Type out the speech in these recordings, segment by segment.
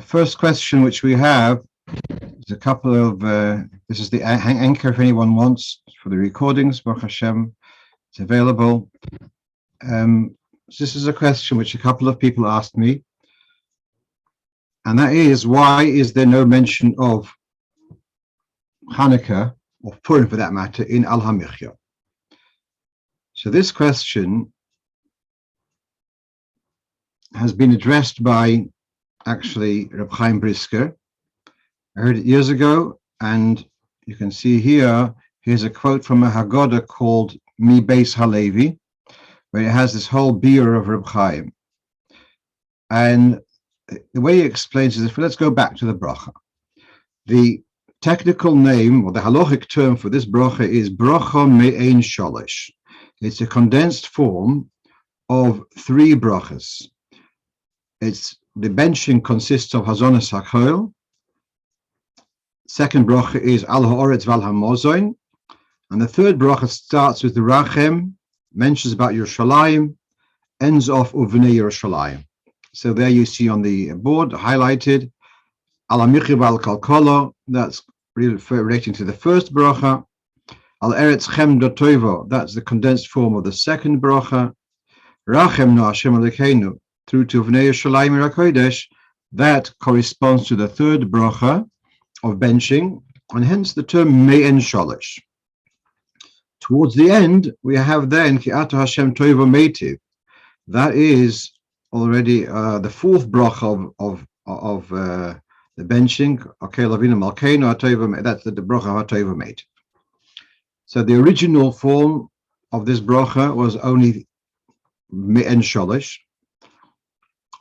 first question which we have is a couple of, this is the anchor if anyone wants for the recordings, Baruch Hashem, it's available. This is a question which a couple of people asked me, and that is, why is there no mention of Chanukah, or Purim for that matter, in Al-Hamikya? So this question has been addressed by, actually, Reb Chaim Brisker. I heard it years ago, and you can see here, here's a quote from a Haggadah called Mi Beis Halevi, where it has this whole beer of Reb Chaim. And the way he explains is, let's go back to the bracha. The technical name, or the halachic term for this bracha is brocho me'ein sholish. It's a condensed form of 3 brachas. The benching consists of hazonas hakoil. Second bracha is al ha'oretz val ha'mozoin, and the third bracha starts with the rachem, mentions about Yerushalayim, ends off uvnei Yerushalayim. So there you see on the board highlighted al ha'michi val kalkolo. That's relating to the first bracha. Al eretz chem dotoivo. That's the condensed form of the second bracha. Rachem no Hashem Aliya through to Vnei Yerushalayim Kodesh, that corresponds to the third bracha of benching, and hence the term me'en sholish. Towards the end, we have then Ki Ata Hashem Toivo Meitiv. That is already the fourth bracha of the benching. Okay, Lavina Malkeinu Toivo. That's the bracha Toivo Meitiv. So the original form of this bracha was only me'en sholish.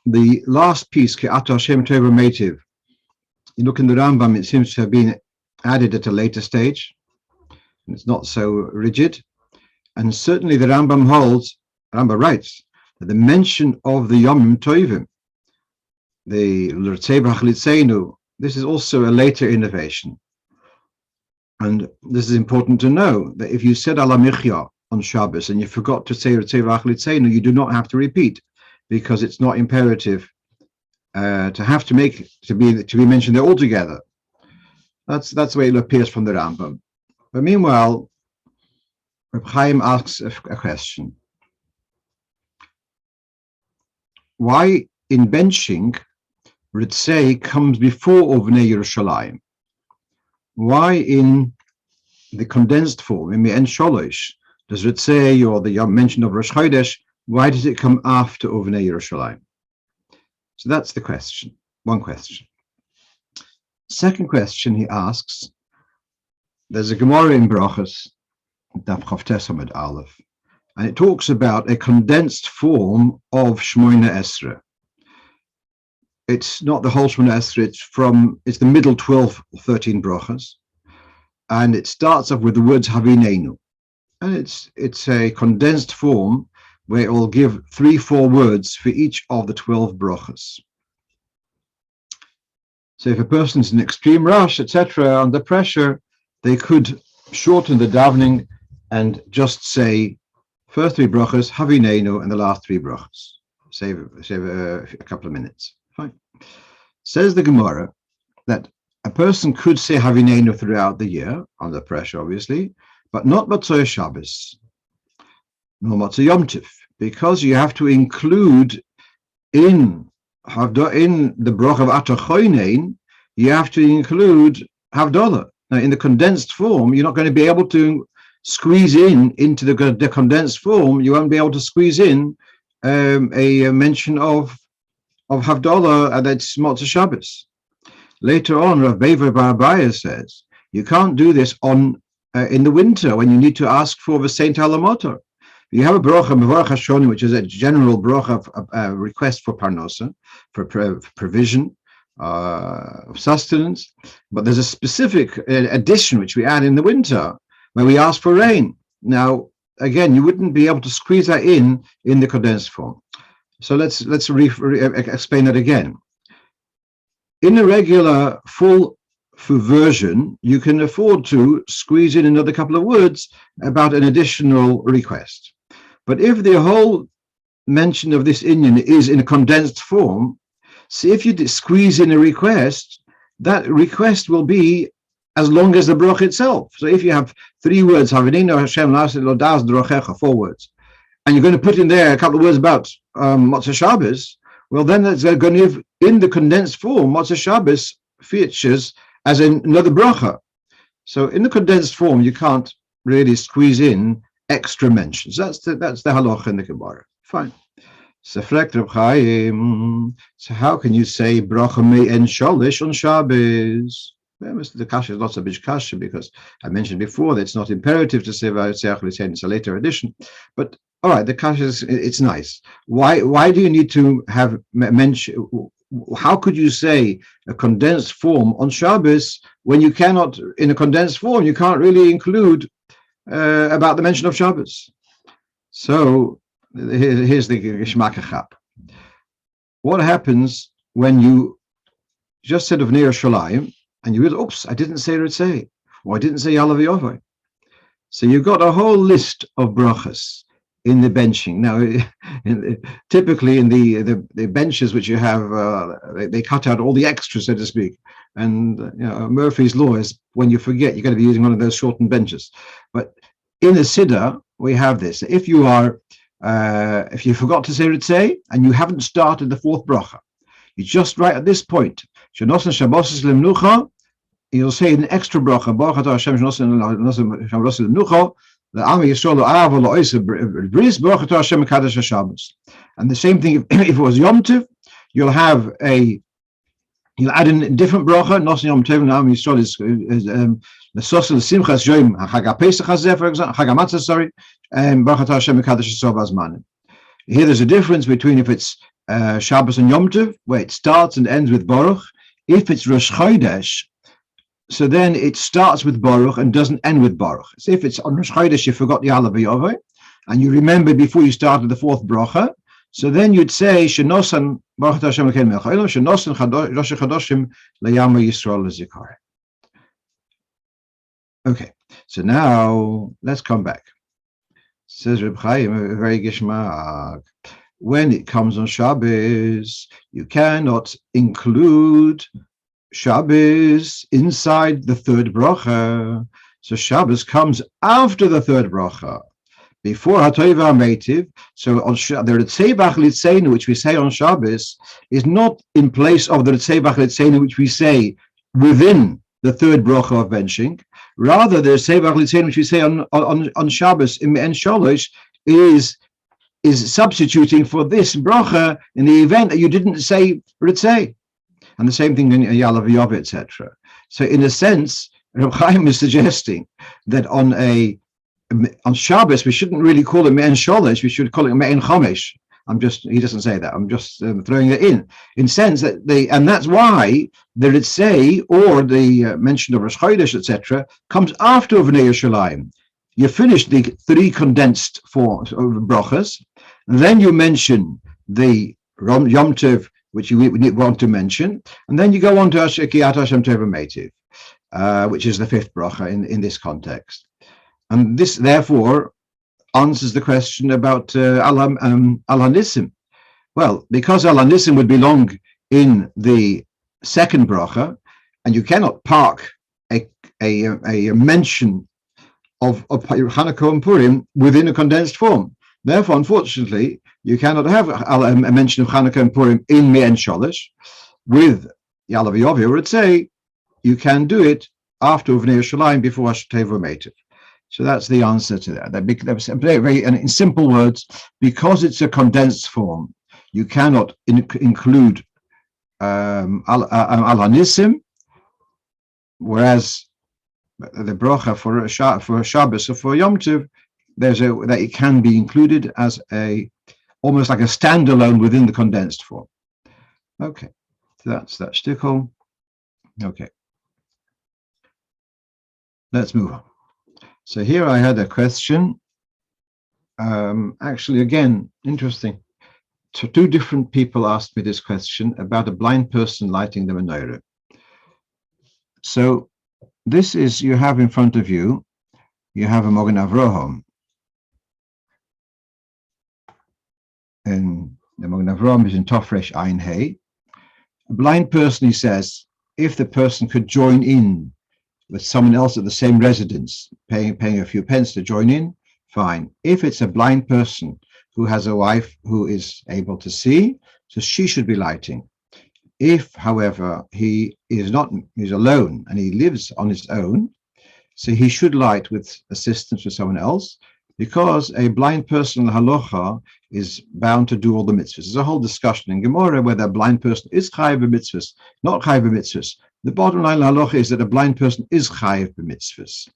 The last piece, Ki Ata Hashem Toivo Meitiv, you look in the Rambam, it seems to have been added at a later stage. And it's not so rigid. And certainly the Rambam writes, that the mention of the Yomim Tovim, the L'Rtzei B'Chalitzenu, this is also a later innovation. And this is important to know, that if you said Al HaMichya on Shabbos and you forgot to say L'Rtzei B'Chalitzenu, you do not have to repeat, because it's not imperative to be mentioned there altogether. That's the way it appears from the Rambam. But meanwhile, Reb Chaim asks a question. Why in benching Ritzei comes before Ovnei Yerushalayim? Why in the condensed form, in the En Sholosh, does Ritzei, or the mention of Rosh Chodesh, why does it come after Ovnei Yerushalayim? So that's the question, one question. Second question he asks, there's a Gemara in Brachos, Daf Chavtes Amud Aleph, and it talks about a condensed form of Shmoina Esra. It's not the whole Shmoina Esra, it's the middle 12 or 13 brachas, and it starts off with the words Havinenu, and it's a condensed form where it will give 3-4 words for each of the 12 brachas. So if a person's in extreme rush, etc., under pressure, they could shorten the davening and just say first 3 brachas, Havinenu, and the last 3 brachas. Save a couple of minutes. Fine. Says the Gemara that a person could say Havinenu throughout the year, under pressure, obviously, but not Matzah Shabbos, nor Matzah Yom Tiv, because you have to include in the bracha of Atachoinein, you have to include Havdalah. Now, in the condensed form, you're not going to be able to squeeze into the condensed form. You won't be able to squeeze in a mention of Havdalah, that's Matzah Shabbos. Later on, Rav Bever Bar Abaya says you can't do this in the winter when you need to ask for the Saint Alamotor. You have a bracha, Mevorach Hashoni, which is a general bracha of request for Parnosa, for provision of sustenance, but there's a specific addition which we add in the winter where we ask for rain. Now, again, you wouldn't be able to squeeze that in the condensed form. So let's explain that again. In a regular full version, you can afford to squeeze in another couple of words about an additional request. But if the whole mention of this inyan is in a condensed form, So if you squeeze in a request, that request will be as long as the broch itself. So if you have 3 words, Havininu Hashem Lasid Lodas Drochecha, 4 words, and you're going to put in there a couple of words about Motzei Shabbos, well, then it's going to give, in the condensed form, Motzei Shabbos features as another bracha. So in the condensed form, you can't really squeeze in extra mentions. That's the halacha in the Gemara. Fine. So how can you say bracha me en shalish on Shabbos? Well, the kasha is not so big kasha, because I mentioned before that it's not imperative to say it's a later addition. But all right, the kasha is, it's nice. Why do you need to have mention? How could you say a condensed form on Shabbos when you cannot, in a condensed form, you can't really include about the mention of Shabbos? So here's the Geshmakachap. What happens when you just said of Neir Shalayim and you realize, oops, I didn't say Ritzei, or I didn't say Yalav Yovai. So you've got a whole list of brachas in the benching. Now, typically in the benches which you have, they cut out all the extras, so to speak. And Murphy's law is when you forget, you're going to be using one of those shortened benches. But in the Siddur, we have this. If you forgot to say Ritzei and you haven't started the 4th bracha, you just right at this point, you'll say an extra bracha, and the same thing if it was Yom Tov, you'll add in a different bracha. Nossi Yom Tov now Yisrael is Nesosel Simchas Yom Chag Pesach Hazeh, for example, Chag Matzah, sorry, and Baruch Hashem Mekadosh Yisrael Bazmanim. Here there's a difference between if it's Shabbos and Yom Tov, where it starts and ends with Baruch. If it's Rosh Chodesh, so then it starts with Baruch and doesn't end with Baruch. So if it's on Rosh Chodesh, you forgot the Yalav Yovai, and you remembered before you started the 4th bracha, so then you'd say Shenosan Baruch Hashem Elokeinu Melech Haolam Shenosan Rosh Chodoshim Leyama Yisrael Lezikar. Okay, so now let's come back. Says Reb Chaim, a very gishmak. When it comes on Shabbos, you cannot include Shabbos inside the 3rd bracha. So Shabbos comes after the 3rd bracha, before Hatoiva Meitiv. So on the Ritzei Bach Litzeinu, which we say on Shabbos, is not in place of the Ritzei Bach Litzeinu, which we say within the 3rd bracha of benching. Rather, the Ritzei Bach Litzeinu, which we say on Shabbos in En Sholosh, is substituting for this bracha in the event that you didn't say Ritzei. And the same thing in Yalav Yov, etc. So in a sense, Reb Chaim is suggesting that on Shabbos we shouldn't really call it Me'en Sholosh, we should call it Me'en Chomesh. He doesn't say that. I'm just throwing it in sense that and that's why the Ritzei or the mention of Rosh Chodesh, etc., comes after V'nei Yerushalayim. You finish the 3 condensed forms of brachas, then you mention the Yom Tov, which you want to mention, and then you go on to Kiyat Hashem Tov Meitiv, which is the 5th bracha in this context. And this, therefore, answers the question about Al HaNisim. Well, because Al HaNisim would belong in the 2nd bracha, and you cannot park a mention of Chanukah and Purim within a condensed form. Therefore, unfortunately, you cannot have a mention of Chanukah and Purim in Me'en Sholosh. With Yalav Yov, you would say you can do it after Uvnei Yerushalayim before Hashteva Meitiv. So that's the answer to that. Very, and in simple words, because it's a condensed form, you cannot include Al HaNisim, whereas the bracha for Shabbos or for Yom Tov, that it can be included as almost like a standalone within the condensed form. Okay, so that's that shtickle. Okay, let's move on. So here I had a question. Actually, again, interesting. 2 different people asked me this question about a blind person lighting the menorah. So this is, you have in front of you, you have a Mogen Avraham. And the Mogen Avraham is in Tofresh Ein Hey. A blind person, he says, if the person could join in with someone else at the same residence, paying a few pence to join in, fine. If it's a blind person who has a wife who is able to see, so she should be lighting. If, however, he is not, he's alone and he lives on his own, so he should light with assistance with someone else, because a blind person, halocha, is bound to do all the mitzvahs. There's a whole discussion in Gemara whether a blind person is chayiv b'mitzvahs, not chayiv b'mitzvahs. The bottom line halacha is that a blind person is chayiv b'mitzvahs.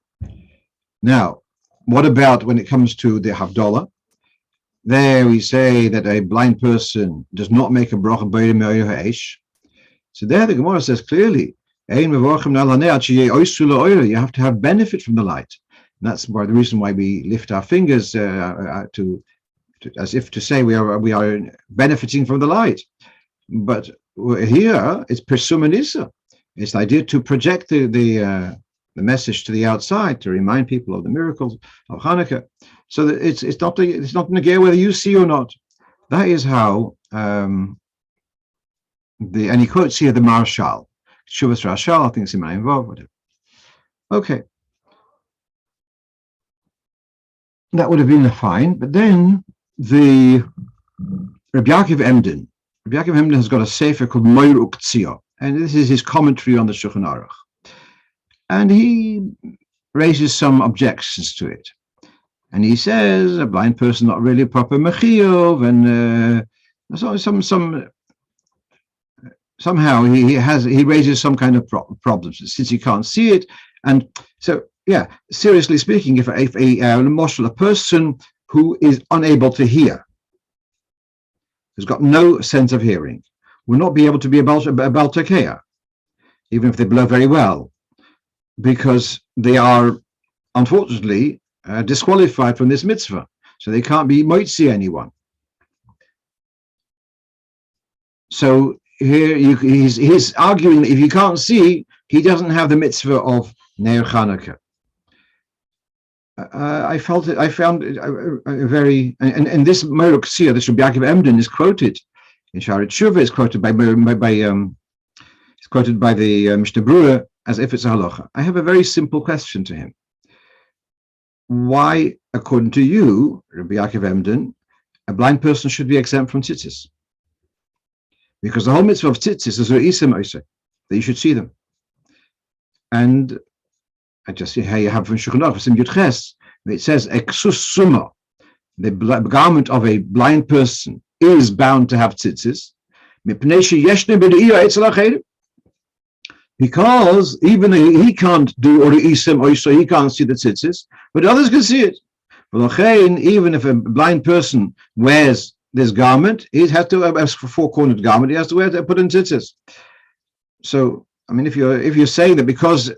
Now, what about when it comes to the Havdalah? There we say that a blind person does not make a bracha b'yom ha'esh. So there the Gemara says clearly, you have to have benefit from the light. And that's the reason why we lift our fingers as if to say we are benefiting from the light. But here it's persumanisa. It's the idea to project the message to the outside, to remind people of the miracles of Chanukah. So that it's not negay whether you see or not. That is how and he quotes here the Marshal, Shuvas Rashal, I think it's in my involved, whatever. Okay. That would have been fine, but then the Rabbi Yaakov Emden has got a sefer called Moir Uktzia, and this is his commentary on the Shulchan Aruch, and he raises some objections to it, and he says a blind person not really a proper mechiyov, and somehow he raises some kind of problems since he can't see it, and so. Yeah, seriously speaking, if a person who is unable to hear, who's got no sense of hearing, will not be able to be a baltakea, even if they blow very well, because they are, unfortunately, disqualified from this mitzvah, so they can't be moitzi anyone. So here he's arguing that if you can't see, he doesn't have the mitzvah of Ner Chanukah. I found it a very, and this Moruk Sia, this Rabbi Yaakov Emden is quoted in Shari Tshuva, is quoted by the Mishnah Berurah as if it's a halacha. I have a very simple question to him. Why, according to you, Rabbi Yaakov Emden, a blind person should be exempt from tzitzis? Because the whole mitzvah of tzitzis is re'isem oiseh, that you should see them. And I just see how you have from Shulchan Aruch, it says, Eksus Summa, the garment of a blind person is bound to have tzitzis, because even he can't do or so he can't see the tzitzis, but others can see it. Even if a blind person wears this garment, he has to have a four-cornered garment, he has to wear to put in tzitzis. So, I mean, if you're saying that because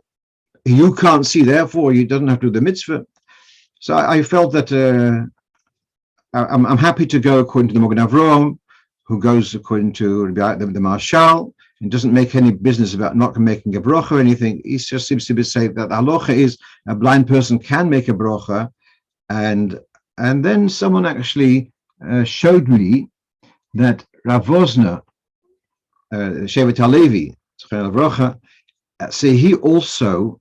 you can't see, therefore you doesn't have to do the mitzvah. So I felt that I'm happy to go according to the Mogen Avraham, who goes according to the Marshal, and doesn't make any business about not making a brocha or anything. He just seems to be saying that halacha is a blind person can make a brocha, and then someone actually showed me that Rav Vosner, Shevet HaLevi, so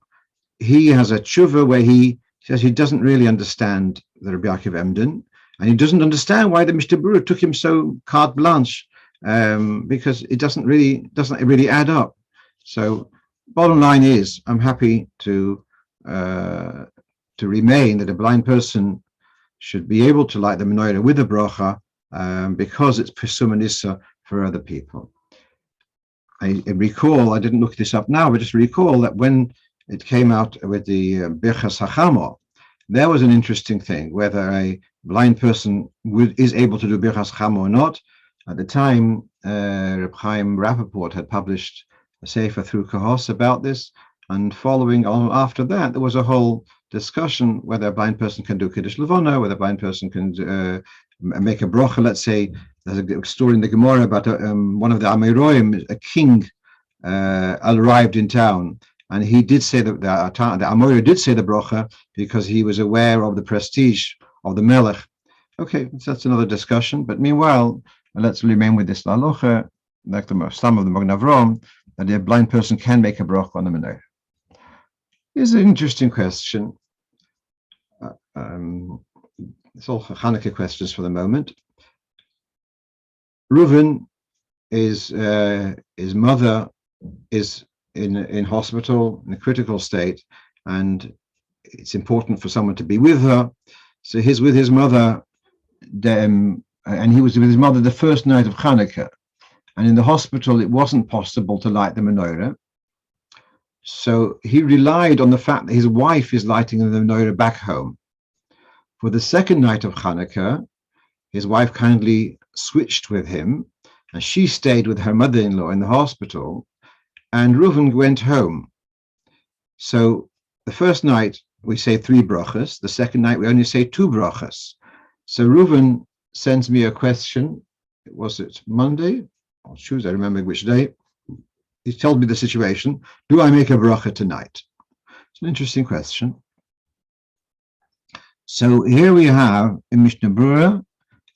he has a tshuva where he says he doesn't really understand the Rabbi Yaakov Emden, and he doesn't understand why the Mishnah Berurah took him so carte blanche, because it doesn't really add up. So bottom line is, I'm happy to remain that a blind person should be able to light the menorah with a bracha, because it's pesumanissa for other people. I recall, I didn't look this up now, but just recall that when it came out with the Birchas HaChamo, there was an interesting thing, whether a blind person is able to do Birchas HaChamo or not. At the time, Reb Chaim Rappaport had published a sefer through Kahos about this, and following on after that, there was a whole discussion whether a blind person can do Kiddush Levona, whether a blind person can make a brocha. Let's say, there's a story in the Gemara about one of the Amoraim, a king arrived in town, and he did say that the Amora did say the brocha because he was aware of the prestige of the Melech. Okay, so that's another discussion. But meanwhile, let's remain with this halacha. like some of the Magen Avraham, that a blind person can make a broch on the menorah. Here's an interesting question. It's all Chanukah questions for the moment. Reuven, his mother is in hospital in a critical state, and it's important for someone to be with her. So he's with his mother, and he was with his mother the first night of Chanukah. And in the hospital, it wasn't possible to light the menorah. So he relied on the fact that his wife is lighting the menorah back home. For the second night of Chanukah, his wife kindly switched with him, and she stayed with her mother-in-law in the hospital, and Reuven went home. So the first night we say 3 brachas, the second night we only say 2 brachas. So Reuven sends me a question. Was it Monday or Tuesday? I remember which day. He told me the situation. Do I make a bracha tonight? It's an interesting question. So here we have in Mishnah Berurah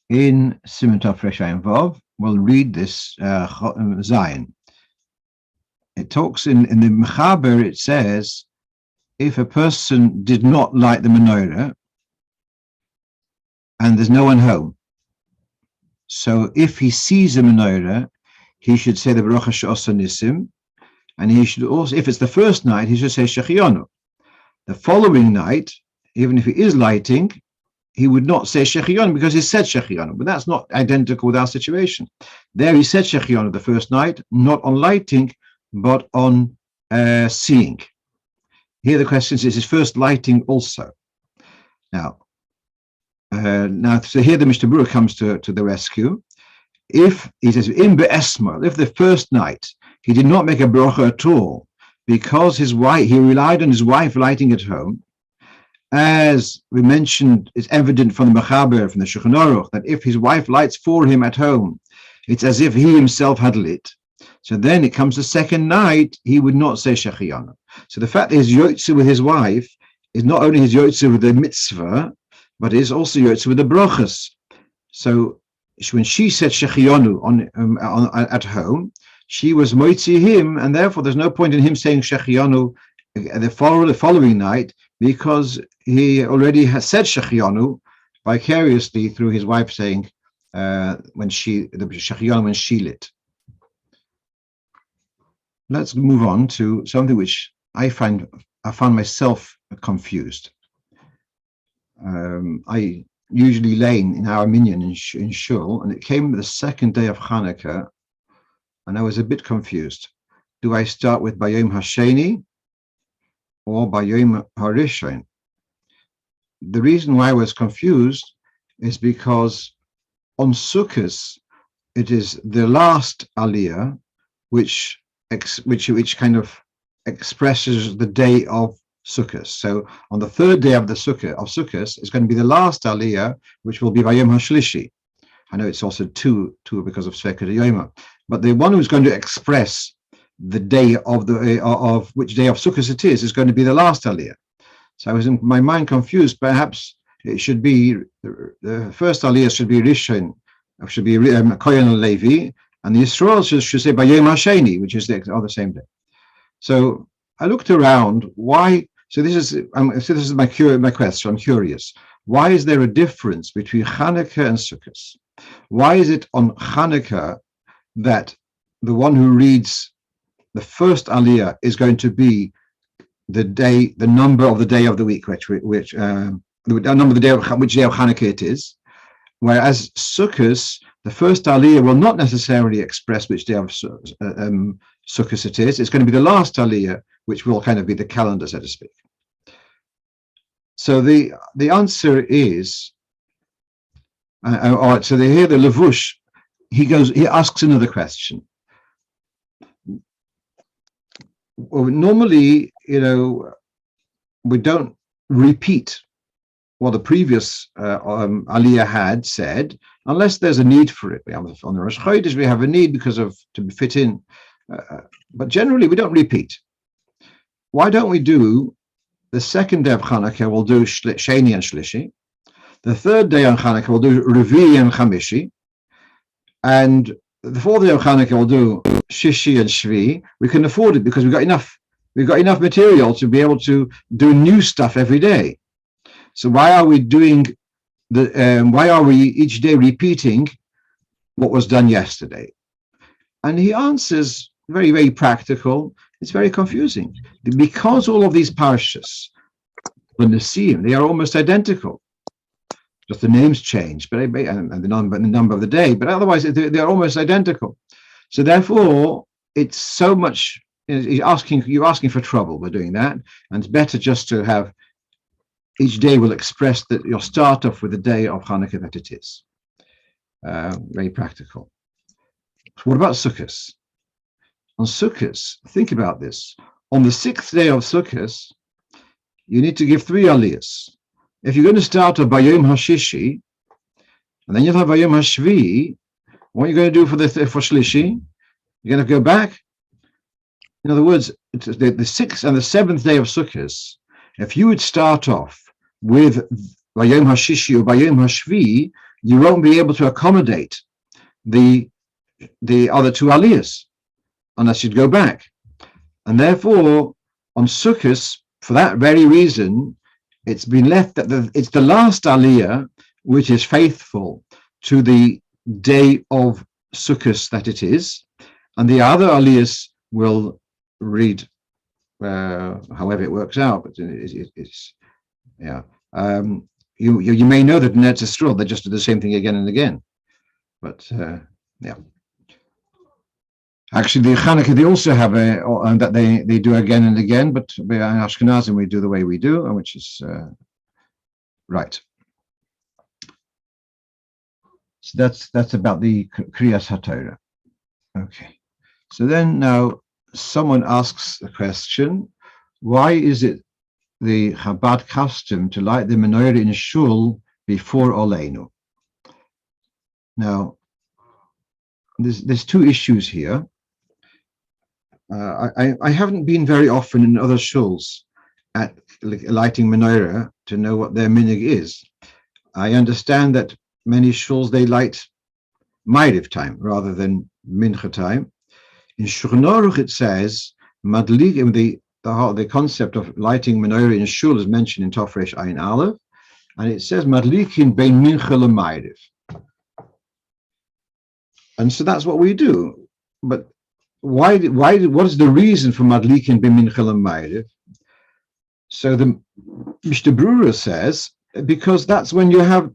in Siman Tov Resh Ayin Vav. We'll read this Zayin. It talks in the Mechaber. It says, if a person did not light the menorah and there's no one home, so if he sees a menorah, he should say the bracha she'osa nisim, and he should also, if it's the first night, he should say שהחיינו. The following night, even if he is lighting, he would not say שהחיינו because he said שהחיינו, but that's not identical with our situation. There he said שהחיינו the first night, not on lighting, but on seeing. Here the question is his first lighting also. Now, so here the Mishnah Berurah comes to the rescue. If he says in be'esmol, if the first night he did not make a bracha at all because his wife, he relied on his wife lighting at home, as we mentioned, it's evident from the Mechaber, from the Shul Menorah, that if his wife lights for him at home, it's as if he himself had lit. So then it comes the second night, he would not say שהחיינו. So the fact that his yotze with his wife is not only his yotze with the mitzvah, but is also yotze with the brachas. So when she said שהחיינו at home, she was moitzi him, and therefore there's no point in him saying שהחיינו the following night, because he already has said שהחיינו vicariously through his wife saying when she lit. Let's move on to something which I found myself confused. I usually lane in our minyan in Shul, and it came the second day of Chanukah, and I was a bit confused. Do I start with Bayom Hasheni or Bayom Harishon? The reason why I was confused is because on Succos it is the last Aliya which kind of expresses the day of Succos. So on the third day of the Succos, it's going to be the last Aliya, which will be Vayom HaShlishi. I know it's also two because of Svekad Yoma, but the one who's going to express the day of which day of Succos it is going to be the last Aliya. So I was in my mind confused. Perhaps it should be the first Aliya should be Rishon, should be Dayan Levi, and the Yisrael should say Bayom Hasheni, which is the same day. So I looked around. Why? So this is my question. I'm curious. Why is there a difference between Chanukah and Succos? Why is it on Chanukah that the one who reads the first Aliya is going to be the number of the day of the week, the number of the day of which day of Chanukah it is, whereas Succos, the first Aliya will not necessarily express which day of Succos it is. It's going to be the last Aliya, which will kind of be the calendar, so to speak. So the answer is, all right. So here the Levush, he asks another question. Well, normally, we don't repeat what the previous Aliya had said, unless there's a need for it. On the Rosh Chodesh, we have a need to fit in, but generally we don't repeat. Why don't we do the second day of Chanukah? We'll do Sheni and Shlishi. The third day on Chanukah we'll do Revi and Chamishi, and the fourth day of Chanukah we'll do Shishi and Shvi. We can afford it because we've got enough material to be able to do new stuff every day. So why are we doing why are we each day repeating what was done yesterday? And he answers very, very practical. It's very confusing because all of these parashas, the Nossi, they are almost identical. Just the names change, but and the number of the day, but otherwise they're almost identical. So therefore, it's so much. You're asking for trouble by doing that, and it's better just to have each day will express that you'll start off with the day of Chanukah that it is. Very practical. What about Succos? On Succos, think about this. On the 6th day of Succos, you need to give 3 aliyahs. If you're going to start off by Yom HaShishi, and then you'll have Yom HaShvi, what are you going to do for Shlishi? You're going to go back. In other words, it's the 6th and the 7th day of Succos. If you would start off with Yom HaShishi or Yom HaShvi, you won't be able to accommodate the other 2 aliyahs unless you'd go back. And therefore, on Succos, for that very reason, it's been left that it's the last aliyah which is faithful to the day of Succos that it is, and the other aliyahs will read however it works out. But it's yeah. You may know that in Eretz Yisrael they just do the same thing again and again, but yeah. Actually, the Chanukah they also have that they do again and again, but in Ashkenazim we do the way we do, which is right. So that's about the Kriyas HaTorah. Okay. So then now someone asks the question: why is it the Chabad custom to light the menorah in Shul before Oleinu? Now, there's 2 issues here. I haven't been very often in other shuls at lighting menorah to know what their minhag is. I understand that many shuls they light Ma'ariv time rather than Mincha time. In Shul Menorah it says Madlig, the concept of lighting menorah in shul is mentioned in Tofresh Ayin Aleph, and it says Madlikin bein Mincha leMa'ariv. And so that's what we do. But what is the reason for Madlikin bein Mincha leMa'ariv? So the Mishnah Berurah says because that's when you have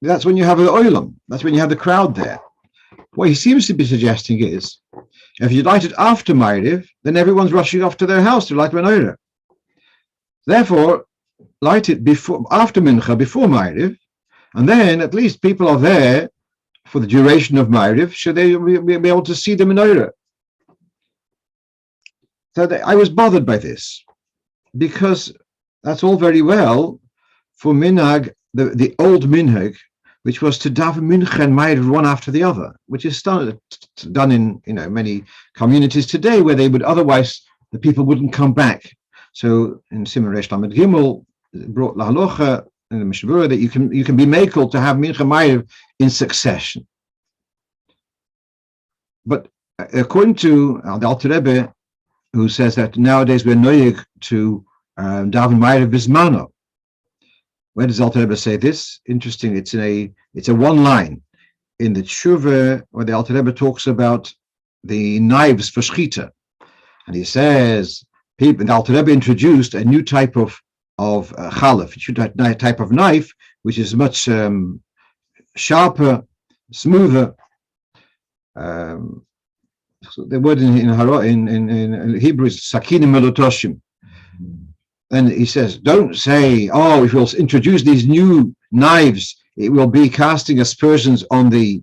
the olam, that's when you have the crowd there. What he seems to be suggesting is, if you light it after Ma'ariv, then everyone's rushing off to their house to light menorah. Therefore, light it after Mincha, before Ma'ariv, and then at least people are there for the duration of Ma'ariv, should they be able to see the menorah. So I was bothered by this, because that's all very well for minhag, the old minhag, which was to daven mincha and ma'ariv one after the other, which is done in many communities today, where they would otherwise the people wouldn't come back. So in Simon Resh Lamed Gimel brought the Halocho in the Mishnah Berurah that you can be makel to have mincha ma'ariv in succession. But according to the Alter Rebbe, who says that nowadays we're noyeg to daven ma'ariv bismano. Where does Alter Rebbe say this? Interesting. It's a one line in the Tshuva where the Alter Rebbe talks about the knives for shchita, and he says the Alter Rebbe introduced a new type of chalaf, a type of knife which is much sharper, smoother. So the word in Hebrew is sakinim melotoshim. And he says, don't say, oh, if we'll introduce these new knives, it will be casting aspersions on the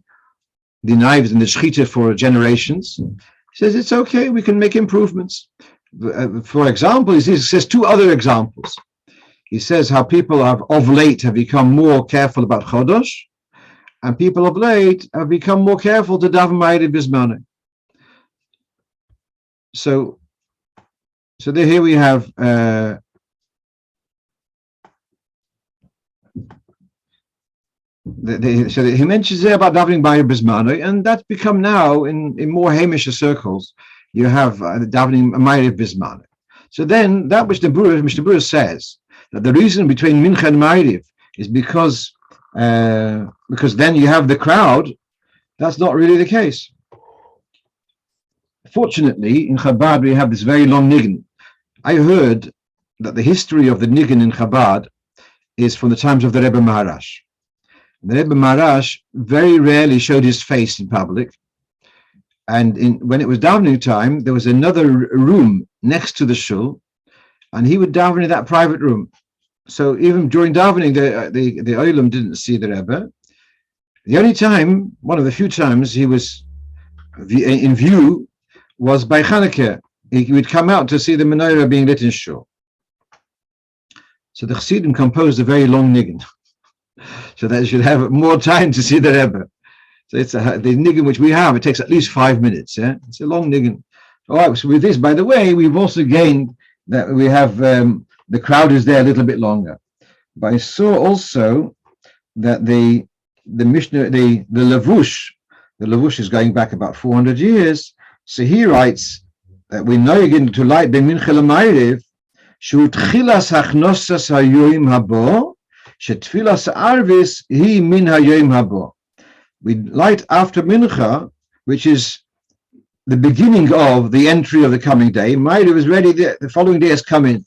knives and the shchita for generations. He says, it's okay, we can make improvements. For example, he says 2 other examples. He says how people of late have become more careful about Chodosh, and people of late have become more careful to daven ma'ariv bismano. So here we have So he mentions there about davening by bismano, and that's become now in more Hamish circles. You have davening Ma'ariv bismano. So then that which the Mishnah Berurah says that the reason between Mincha and Ma'ariv is because then you have the crowd. That's not really the case. Fortunately, in Chabad we have this very long nigun. I heard that the history of the nigun in Chabad is from the times of the Rebbe Maharash. The Rebbe Maharash very rarely showed his face in public, and when it was davening time, there was another room next to the shul, and he would daven in that private room. So even during davening, the Olam didn't see the Rebbe. The only time, one of the few times he was in view, was by Chanukah. He would come out to see the menorah being lit in shul. So the Chassidim composed a very long nigun, so that you should have more time to see the Rebbe. So it's the nigun which we have. It takes at least 5 minutes. Yeah, it's a long nigun. All right. So with this, by the way, we've also gained that we have the crowd is there a little bit longer. But I saw also that the Mishnah, the Levush is going back about 400 years. So he writes that we know again to light the Mincha L'Ma'ariv shu tchilas hachnosas hayoim habo shetfilas arvis hi min hayoim habo. We light after Mincha, which is the beginning of the entry of the coming day. Ma'ariv is ready, the following day has come in.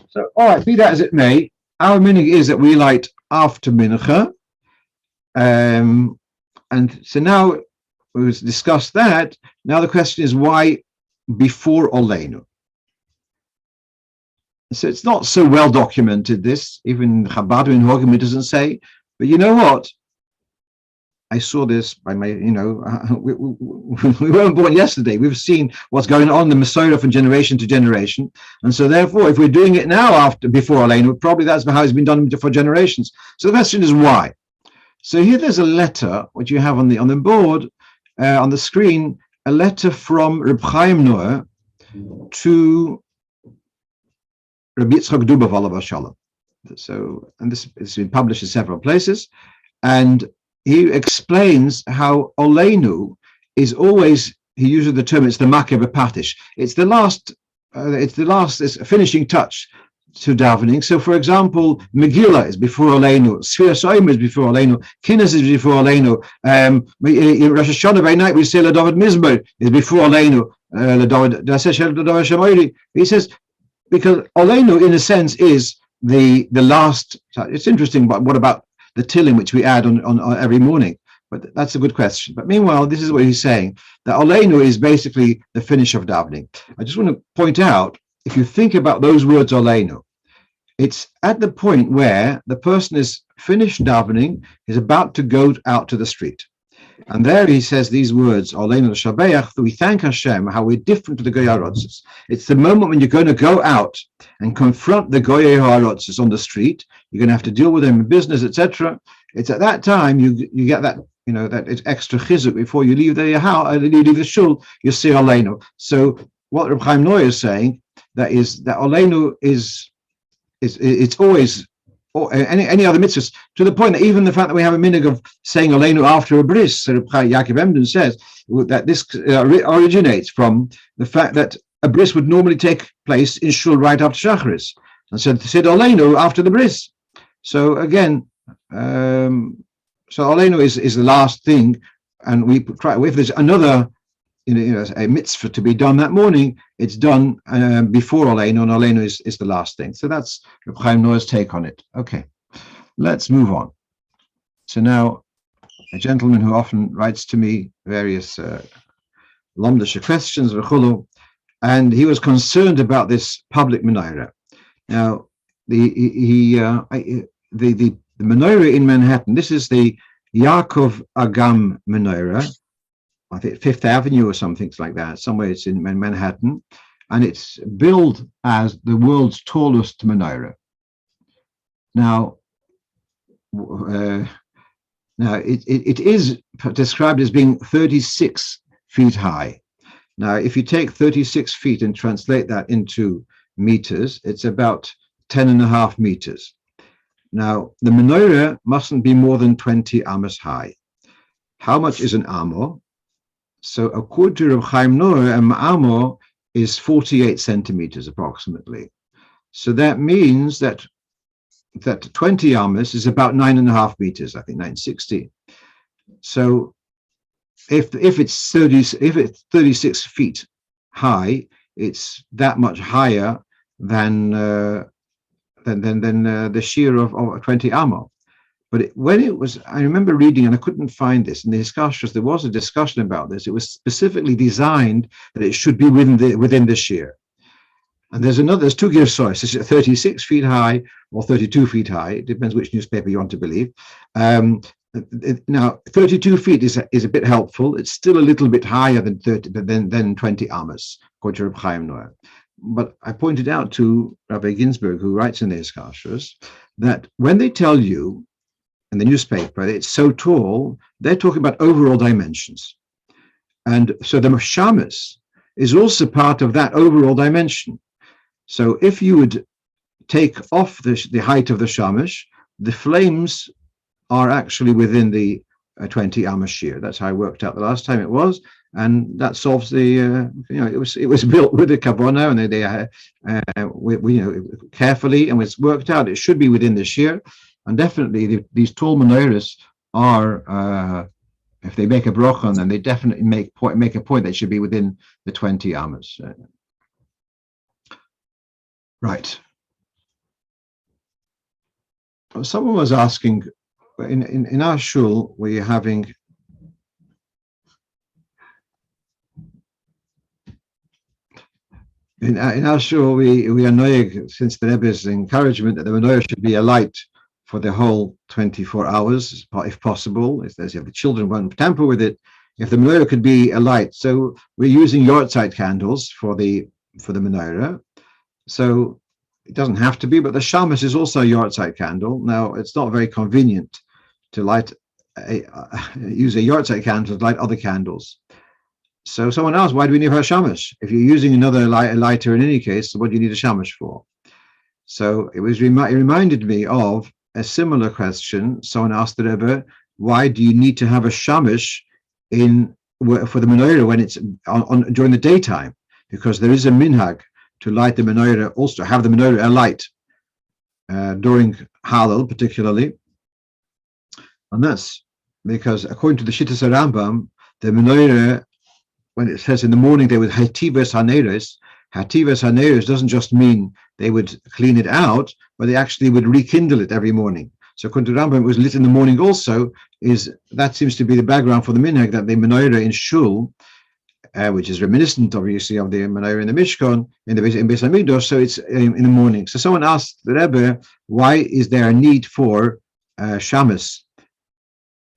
So, all right, be that as it may, our meaning is that we light after Mincha. And so now we've discussed that. Now the question is why before Oleinu? So it's not so well documented, this, even Chabad in Hogim it doesn't say, but you know what? I saw this by my, we weren't born yesterday. We've seen what's going on in the Masorah from generation to generation. And so therefore, if we're doing it now before Oleinu, probably that's how it's been done for generations. So the question is why? So here there's a letter, which you have on the board, on the screen, a letter from Reb Chaim Noah to Rabbi Yitzchok Dubov Alav Shalom. So, and this has been published in several places, and he explains how Oleinu is always, he uses the term, it's the makeh b'patish. It's the last, it's a finishing touch to davening. So, for example, Megillah is before Oleinu, Sfira Soim is before Oleinu, Kinnis is before Oleinu, in Rosh Hashanah by night we say L'David Mizmor is before Oleinu, he says, because Oleinu in a sense is the last. It's interesting, but what about the tilling which we add on every morning? But that's a good question. But meanwhile, this is what he's saying, that Oleinu is basically the finish of davening. I just want to point out, if you think about those words Oleinu, it's at the point where the person is finished davening, is about to go out to the street. And there he says these words, Oleinu Shabeach, we thank Hashem, how we're different to the Goyei Harotzos. It's the moment when you're going to go out and confront the Goyei Harotzos on the street. You're going to have to deal with them in business, etc. It's at that time you get that, that it's extra chizuk before you leave the house, you leave the shul, you see Oleinu. So what Reb Chaim Noah is saying, that Oleinu is it's always, or any other mitzvahs, to the point that even the fact that we have a minhag of saying Oleinu after a bris, so Yaakov Emden says that this originates from the fact that a bris would normally take place in shul right after Shacharis, and so said Oleinu after the bris. So again, so Oleinu is the last thing, and we try. If there's another, a mitzvah to be done that morning, it's done before Oleinu, and Oleinu is the last thing. So that's Reb Chaim Noah's take on it. Okay, let's move on. So now, a gentleman who often writes to me various Lomdische questions, and he was concerned about this public menorah. Now, the menorah in Manhattan, this is the Yaakov Agam menorah, I think Fifth Avenue or something like that. Somewhere it's in Manhattan, and it's billed as the world's tallest menorah. Now, it is described as being 36 feet high. Now, if you take 36 feet and translate that into meters, it's about 10.5 meters. Now, the menorah mustn't be more than 20 amos high. How much is an amah? So according to Reb Chaim Noah, an amah is 48 centimeters approximately. So that means that 20 amos is about 9.5 meters, I think 960. So if it's 36 feet high, it's that much higher than the shiur of 20 amah. But when it was, I remember reading, and I couldn't find this in the discussions. There was a discussion about this. It was specifically designed that it should be within the shiur. And there's two girsos. Is it 36 feet high or 32 feet high? It depends which newspaper you want to believe. Now, 32 feet is a bit helpful. It's still a little bit higher than 20 amos, according to Reb Chaim Noah. But I pointed out to Rabbi Ginsburg, who writes in the discussions, that when they tell you in the newspaper it's so tall, they're talking about overall dimensions. And so the Shamesh is also part of that overall dimension. So if you would take off the height of the Shamesh, the flames are actually within the 20 amos shiur. That's how I worked out the last time it was, and that solves the it was built with the kavanah, and they carefully, and it's worked out. It should be within the shiur, and definitely these tall menorahs are. If they make a brocho, then they definitely make a point that should be within the 20 amos. Right. Someone was asking, in our shul, we're having in our shul we are knowing, since the Rebbe's encouragement, that the menorah should be a light for the whole 24 hours, if possible. If the children won't tamper with it, if the menorah could be a light. So we're using yortzeit candles for the menorah. So it doesn't have to be, but the Shamesh is also a yortzeit candle. Now, it's not very convenient to use a yortzeit candle to light other candles. So someone asked, why do we need a Shamesh? If you're using another lighter in any case, what do you need a Shamesh for? So it reminded me of a similar question. Someone asked the Rebbe, why do you need to have a Shamesh for the menorah when it's on during the daytime? Because there is a minhag to light the menorah, also have the menorah alight during Hallel particularly. And that's because according to the Shittas Rambam, the menorah, when it says in the morning they would hativas haneres doesn't just mean they would clean it out, but they actually would rekindle it every morning. So according to Rambam, it was lit in the morning also. That seems to be the background for the minhag, that the menorah in Shul, which is reminiscent obviously of the menorah in the Mishkan, in Beis Hamikdash, so it's in the morning. So someone asked the Rebbe, why is there a need for Shamesh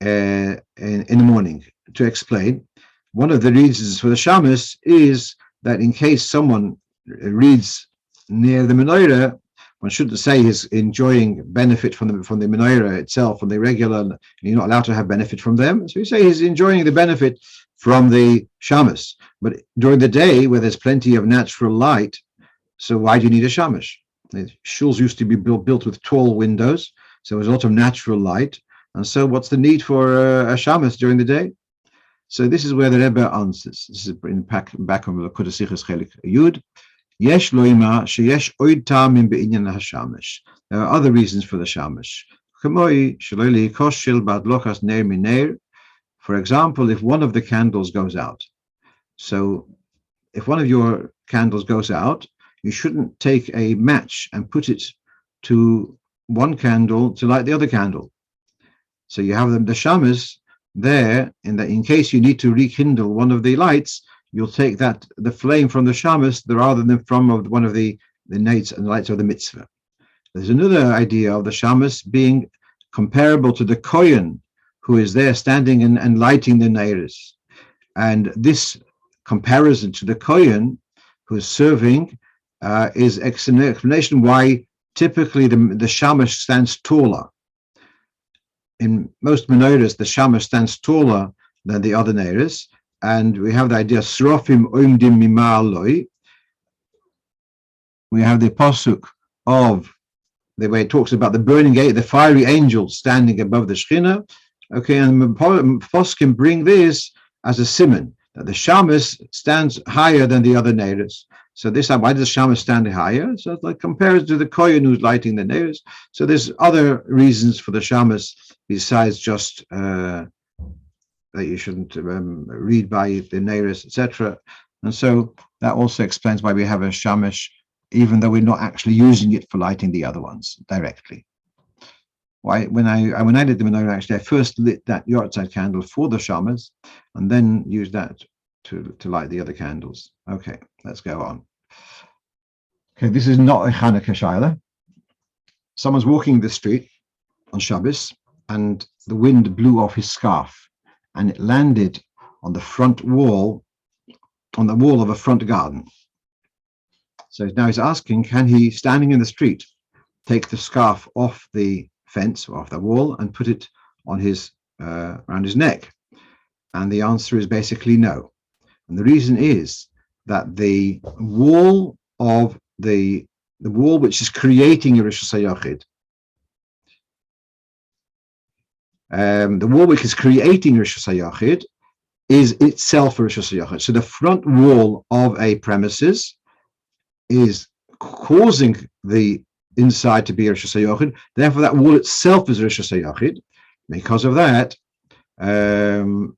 in the morning? To explain, one of the reasons for the Shamesh is that in case someone reads near the menorah, one shouldn't say he's enjoying benefit from the menorah itself, from the regular. You're not allowed to have benefit from them. So you say he's enjoying the benefit from the Shamesh. But during the day, where there's plenty of natural light, so why do you need a Shamesh? The shuls used to be built with tall windows, so there's a lot of natural light. And so what's the need for a Shamesh during the day? So this is where the Rebbe answers. This is in back of the Kodasichas Chelik Yud. Yesh loima sheyesh oid ta'amim be'inyan hashamesh. There are other reasons for the Shamesh. K'moi shelo likoshel ba'adlochas ner miner. For example, if one of the candles goes out. So if one of your candles goes out, you shouldn't take a match and put it to one candle to light the other candle. So you have the Shamesh there, in case you need to rekindle one of the lights, you'll take the flame from the Shamesh rather than from one of the lights of the mitzvah. There's another idea of the Shamesh being comparable to the Kohen, who is there standing and lighting the neiros. And this comparison to the Kohen, who is serving, is an explanation why typically the Shamesh stands taller. In most menorahs, the Shamesh stands taller than the other neiros, and we have the idea srofim oimdim mima'aloi. We have the pasuk of the way it talks about the burning gate, the fiery angel standing above the Shekhinah. Okay, and Poskim bring this as a simon, that the Shabbos stands higher than the other neighbors. So this time, why does the Shabbos stand higher? So it's like compared to the Kohen who's lighting the neighbors. So there's other reasons for the Shabbos besides just that you shouldn't read by the neighbors, etc. And so that also explains why we have a Shamesh, even though we're not actually using it for lighting the other ones directly. Why, when I did the menorah, actually, I first lit that yortzeit candle for the Shabbos, and then used that to light the other candles. Okay, let's go on. Okay, this is not a Chanukah shaila. Someone's walking the street on Shabbos, and the wind blew off his scarf, and it landed on the front wall, on the wall of a front garden. So now he's asking, can he, standing in the street, take the scarf off the fence or off the wall and put it on his around his neck? And the answer is basically no. And the reason is that the wall of the wall which is creating a Rosh Hashanah, the wall which is creating Rosh Hashanah is itself a Rosh Hashanah. So the front wall of a premises is causing the inside to be Rosh Hashanah. Therefore, that wall itself is Rosh Hashanah. Because of that,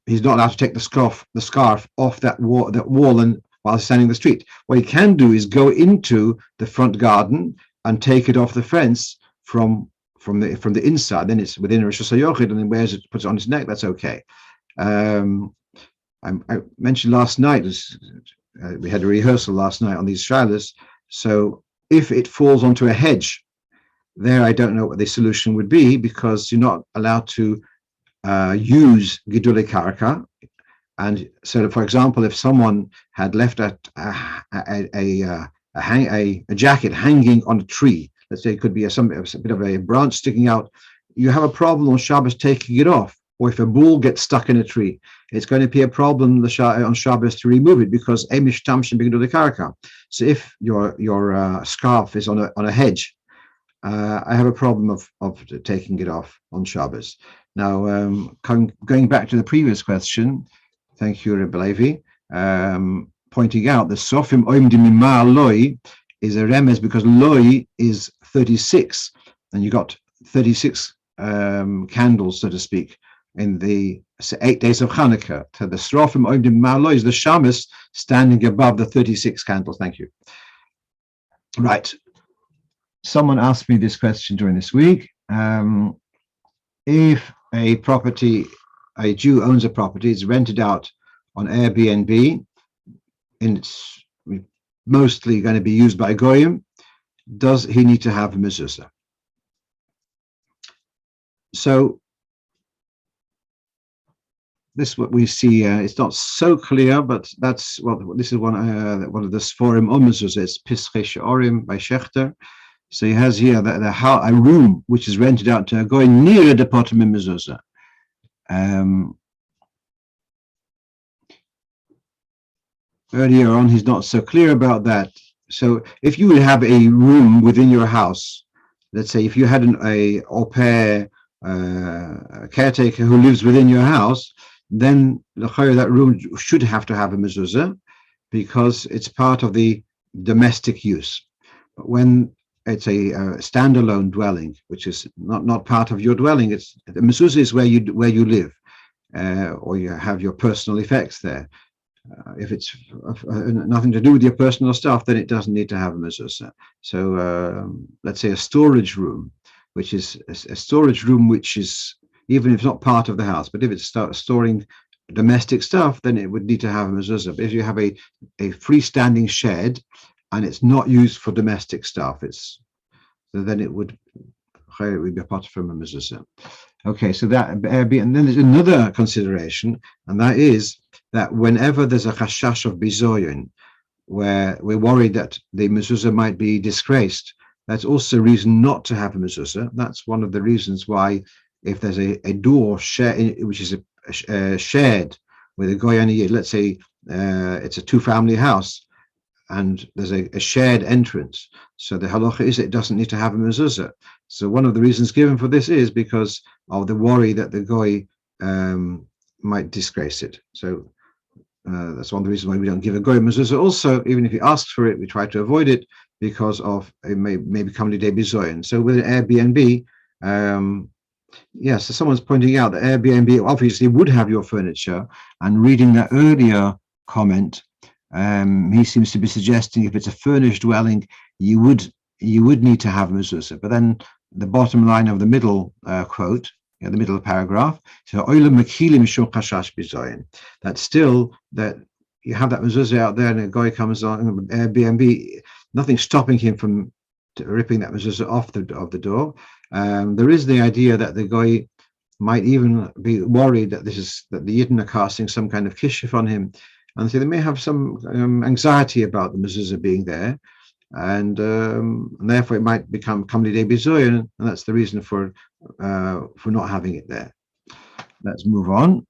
he's not allowed to take the scarf off that wall and while standing in the street. What he can do is go into the front garden and take it off the fence from the inside. Then it's within Rosh Hashanah, and then wears it, puts it on his neck. That's okay. I mentioned last night, we had a rehearsal last night on these shilas. So if it falls onto a hedge, there I don't know what the solution would be, because you're not allowed to use gidulei karka. And so, for example, if someone had left a jacket hanging on a tree, let's say it could be a bit of a branch sticking out, you have a problem on Shabbos taking it off. Or if a ball gets stuck in a tree, it's going to be a problem on Shabbos to remove it, because emish tamshin b'gidulei karka. So if your scarf is on a hedge, I have a problem of taking it off on Shabbos. Now, going back to the previous question, thank you, Rebbe Levi, pointing out the Sofim Oimdim Mimar Loi is a remez because Loi is 36, and you got 36 candles, so to speak, in the 8 days of Chanukah. So the Sofim Oimdim Mimar Loi is the Shabbos standing above the 36 candles. Thank you. Right. Someone asked me this question during this week. If a Jew owns a property, it's rented out on AirBNB, and it's mostly going to be used by Goyim, does he need to have a mezuzah? So this is what we see. It's not so clear, but that's what this is one of the Sforim on mezuzah. It's Pischei She'orim by Schechter. So he has here a room which is rented out to Goyim near the bottom of mezuzah. Earlier on, he's not so clear about that. So if you would have a room within your house, let's say if you had a au pair caretaker who lives within your house, then that room should have to have a mezuzah, because it's part of the domestic use. But when it's a standalone dwelling, which is not part of your dwelling, it's the mezuzah is where you live, or you have your personal effects there. If it's nothing to do with your personal stuff, then it doesn't need to have a mezuzah. So let's say a storage room, which is a storage room which is, even if it's not part of the house, but if it's storing domestic stuff, then it would need to have a mezuzah. But if you have a freestanding shed and it's not used for domestic stuff, then it would be apart from a mezuzah. Okay, so that, and then there's another consideration, and that is that whenever there's a chashash of bizoyin, where we're worried that the mezuzah might be disgraced, that's also a reason not to have a mezuzah. That's one of the reasons why, if there's a door which is shared with a goy and a yid, let's say it's a two-family house, and there's a shared entrance. So the halacha is it doesn't need to have a mezuzah. So one of the reasons given for this is because of the worry that the goy might disgrace it. So that's one of the reasons why we don't give a goy mezuzah. Also, even if he asks for it, we try to avoid it because of it may become lidei bizoyin. So with an AirBNB, yes, so someone's pointing out that AirBNB obviously would have your furniture, and reading that earlier comment, he seems to be suggesting if it's a furnished dwelling, you would need to have mezuzah. But then the bottom line of the middle quote, the middle paragraph, so that still that you have that mezuzah out there, and a guy comes on Airbnb, nothing stopping him from ripping that mezuzah off the door. There is the idea that the guy might even be worried that the Yidden are casting some kind of kishuf on him, and so they may have some anxiety about the mezuzah being there, and therefore it might become lidei bizoyin, and that's the reason for not having it there. Let's move on.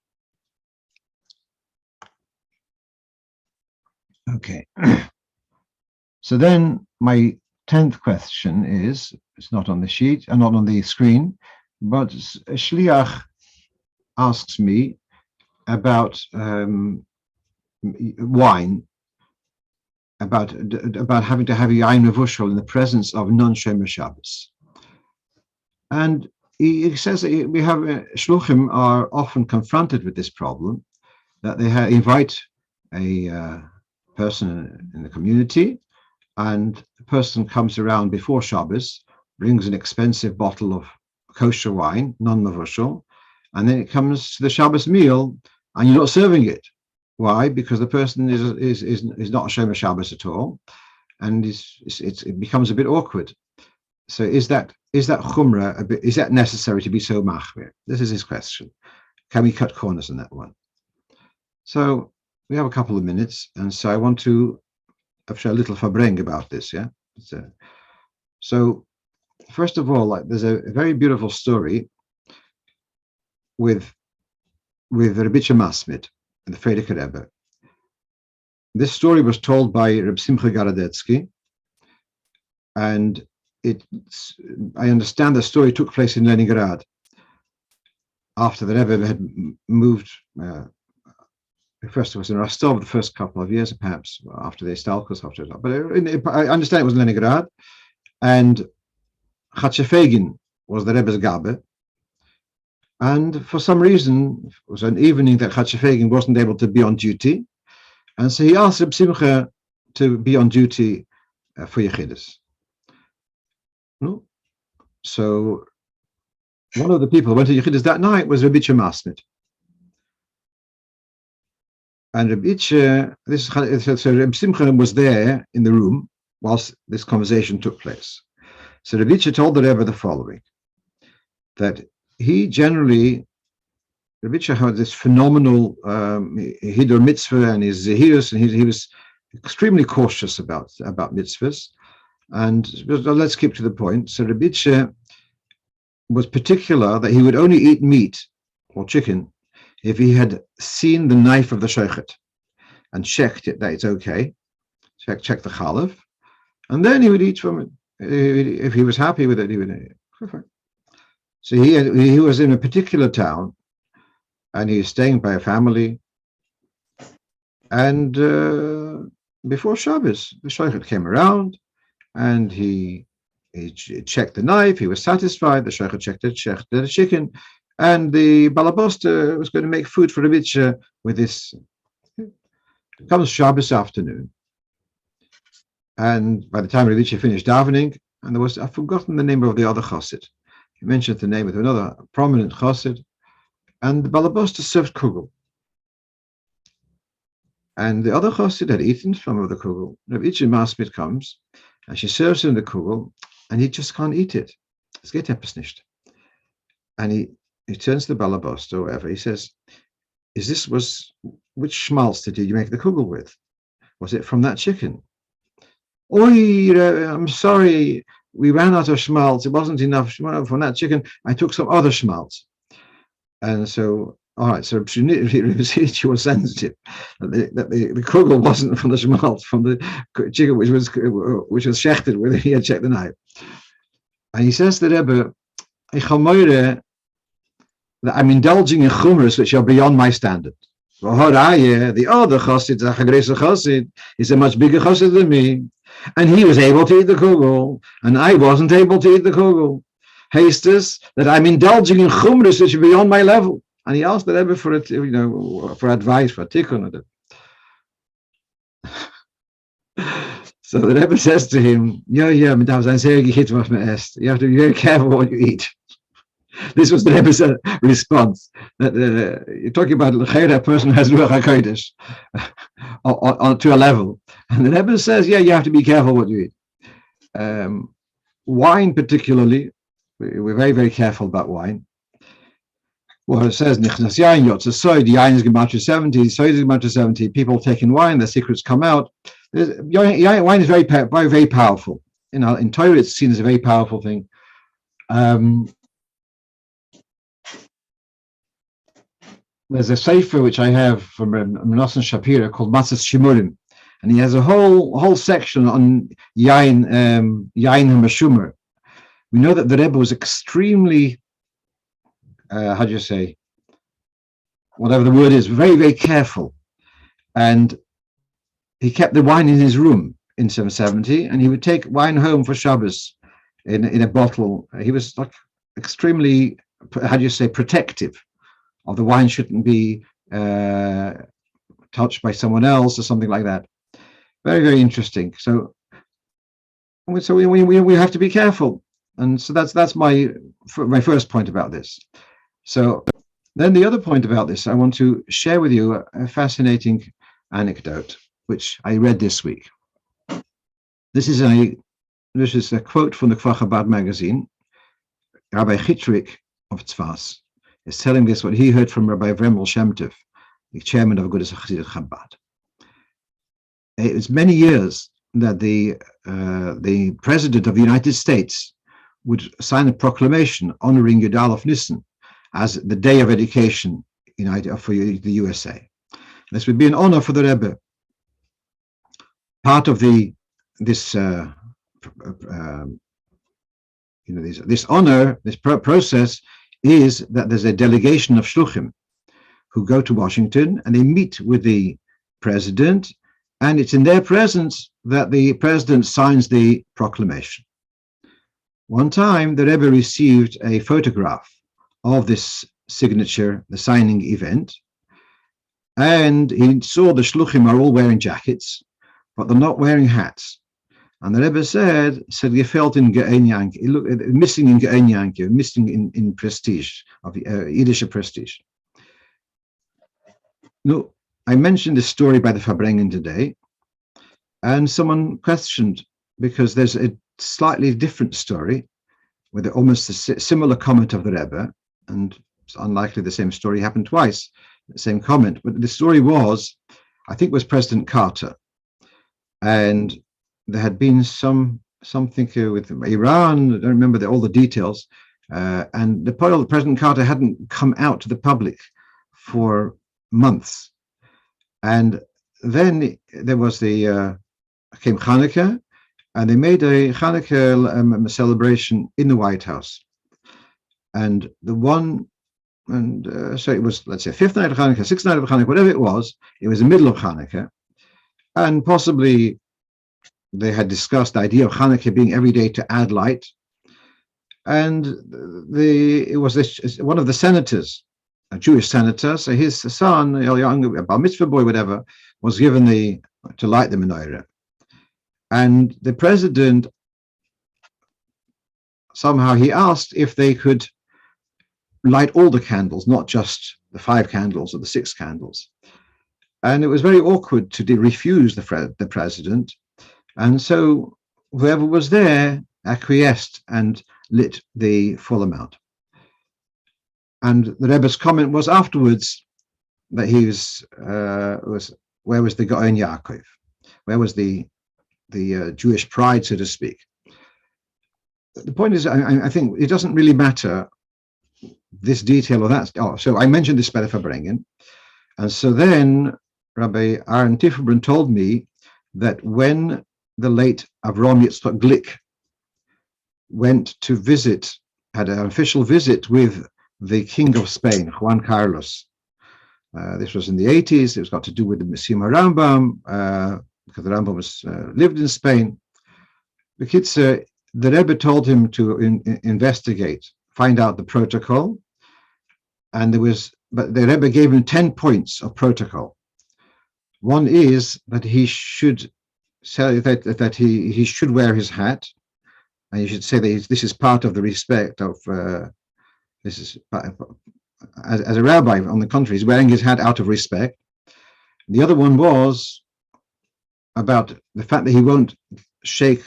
Okay. So then my 10th question is, it's not on the sheet and not on the screen, but a shliach asks me about wine, about having to have a yain mevushal in the presence of non-shomer Shabbos. And he says that we have shluchim are often confronted with this problem, that they invite a person in the community, and the person comes around before Shabbos, brings an expensive bottle of kosher wine, non-mevushal, and then it comes to the Shabbos meal, and you're not serving it. Why? Because the person is not a Shomer Shabbos at all, and it becomes a bit awkward. So is that chumrah? Is that necessary to be so machmir? This is his question. Can we cut corners on that one? So we have a couple of minutes, and so I want to share a little fabreng about this. Yeah. So first of all, there's a very beautiful story with Rebbe Masmid and the Frierdiker Rebbe. This story was told by Reb Simcha Garadetsky, and I understand the story took place in Leningrad after the Rebbe had moved. First it was in Rostov the first couple of years, perhaps after the Stalkos, but I understand it was Leningrad, and Chatshefegin was the Rebbe's Gabe, and for some reason it was an evening that Chatshefegin wasn't able to be on duty, and so he asked Reb Simcha to be on duty for Yechidus. So one of the people who went to Yechidus that night was Rebbe Masmid. And Reb Simcha was there in the room whilst this conversation took place. So Reb told the Rebbe the following, that he generally, Reb had this phenomenal hidur mitzvah and his zehirus, and he was extremely cautious about mitzvahs. And let's keep to the point. So Reb was particular that he would only eat meat or chicken if he had seen the knife of the shochet and checked it that it's okay, check the chalav, and then he would eat from it. If he was happy with it, he would eat it. Perfect. So he was in a particular town, and he was staying by a family, and before Shabbos, the shochet came around, and he checked the knife. He was satisfied. The shochet checked the chicken. And the balabosta was going to make food for Rebbe with this. It comes Shabbos afternoon, and by the time Rebbe finished davening, and I've forgotten the name of the other chassid. He mentioned the name of another prominent chassid, and the balabosta served kugel, and the other chassid had eaten some of the kugel. Rebbe Masmid comes, and she serves him the kugel, and he just can't eat it. Es geht etwas nicht. And he turns to the balabosta or whatever. He says, which schmaltz did you make the kugel with? Was it from that chicken? I'm sorry, we ran out of schmaltz. It wasn't enough from that chicken. I took some other schmaltz. And so All right, so she was sensitive that the kugel wasn't from the schmaltz, from the chicken which was shechted, whether he had checked the knife. And he says to the Rebbe, that I'm indulging in chumras which are beyond my standard. The other chassid, the chassid, is a much bigger chassid than me, and he was able to eat the kugel, and I wasn't able to eat the kugel. Hastes that I'm indulging in chumras which are beyond my level. And he asked the Rebbe for it, for advice, for tikkun. So the Rebbe says to him, you have to be very careful what you eat. This was the Rebbe's response. That you're talking about a person who has Ruach HaKodesh to a level. And the Rebbe says, you have to be careful what you eat. Wine particularly, we're very, very careful about wine. Well, it says, Nichnas Yain Yotze Soy, the Yain is Gematria 70, Soy is Gematria 70, people taking wine, their secrets come out. Wine is very, very, very powerful. In Torah, it's seen as a very powerful thing. There's a sefer which I have from Nossi Shapira called Matzas Shimurim, and he has a whole section on Yain HaMashumer. We know that the Rebbe was extremely, how do you say, whatever the word is, very, very careful. And he kept the wine in his room in 770, and he would take wine home for Shabbos in a bottle. He was like extremely, how do you say, protective of the wine. Shouldn't be touched by someone else or something like that. Very, very interesting. So we have to be careful. And so that's my first point about this. So then the other point about this, I want to share with you a fascinating anecdote, which I read this week. This is a quote from the Kfar Chabad magazine. Rabbi Chitrik of Tzfas is telling this what he heard from Rabbi Vremel Shem Tov, the chairman of Agudas Chassidut Chabad. It was many years that the president of the United States would sign a proclamation honoring Yud Aleph Nisan as the day of education for the USA. This would be an honor for the Rebbe. Part of this honor, this process, is that there's a delegation of shluchim who go to Washington and they meet with the president, and it's in their presence that the president signs the proclamation. One time, the Rebbe received a photograph of this signature, the signing event, and he saw the shluchim are all wearing jackets, but they're not wearing hats. And the Rebbe said you felt in Ge'enyank, missing in Ge'enyank, missing in prestige, of Yiddish prestige. No, I mentioned this story by the Fabrengen today, and someone questioned, because there's a slightly different story with almost a similar comment of the Rebbe, and it's unlikely the same story happened twice, the same comment. But the story was, I think it was President Carter, and there had been something with Iran. I don't remember all the details, and President Carter hadn't come out to the public for months. And then there was came Chanukah, and they made a Chanukah celebration in the White House. And so it was, let's say, 5th night of Chanukah, 6th night of Chanukah, whatever it was the middle of Chanukah, and possibly they had discussed the idea of Chanukah being every day to add light. And it was one of the senators, a Jewish senator, so his son, a young bar mitzvah boy, whatever, was given to light the menorah. And the president, somehow he asked if they could light all the candles, not just the 5 candles or the 6 candles. And it was very awkward to refuse the president. And so whoever was there acquiesced and lit the full amount. And the Rebbe's comment was afterwards that he was where was the Gaon Yaakov? Where was the Jewish pride, so to speak? The point is, I think it doesn't really matter this detail or that. Oh, so I mentioned this by the Farbrengen. And so then Rabbi Aaron Tifferbrun told me that when the late Avram Yitzchok Glick went to visit, had an official visit with the King of Spain, Juan Carlos. This was in the 80s. It was got to do with the Messima Rambam, because the Rambam was lived in Spain. The Rebbe told him to investigate, find out the protocol, and but the Rebbe gave him 10 points of protocol. One is that he should say that he should wear his hat, and you should say that this is part of the respect of this is as a rabbi. On the contrary, he's wearing his hat out of respect. The other one was about the fact that he won't shake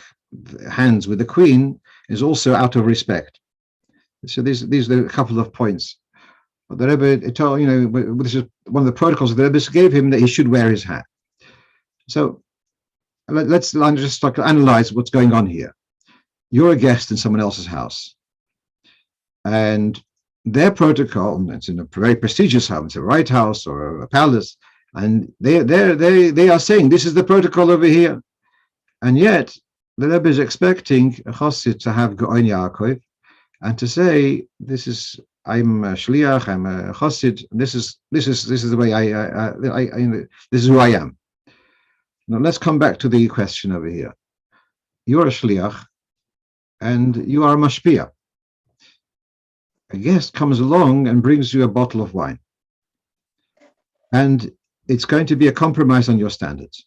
hands with the Queen is also out of respect. So these are a couple of points. But the Rebbe told, this is one of the protocols the Rebbe gave him, that he should wear his hat. So let's just start to analyze what's going on here. You're a guest in someone else's house, and their protocol, it's in a very prestigious house, it's a White House or a palace, and they are saying this is the protocol over here, and yet the Rebbe is expecting a chassid to have Gaon Yaakov and to say, this is, I'm a shliach, I'm a chassid, this is the way this is who I am. Now let's come back to the question over here. You're a shliach and you are a mashpia. A guest comes along and brings you a bottle of wine, and it's going to be a compromise on your standards.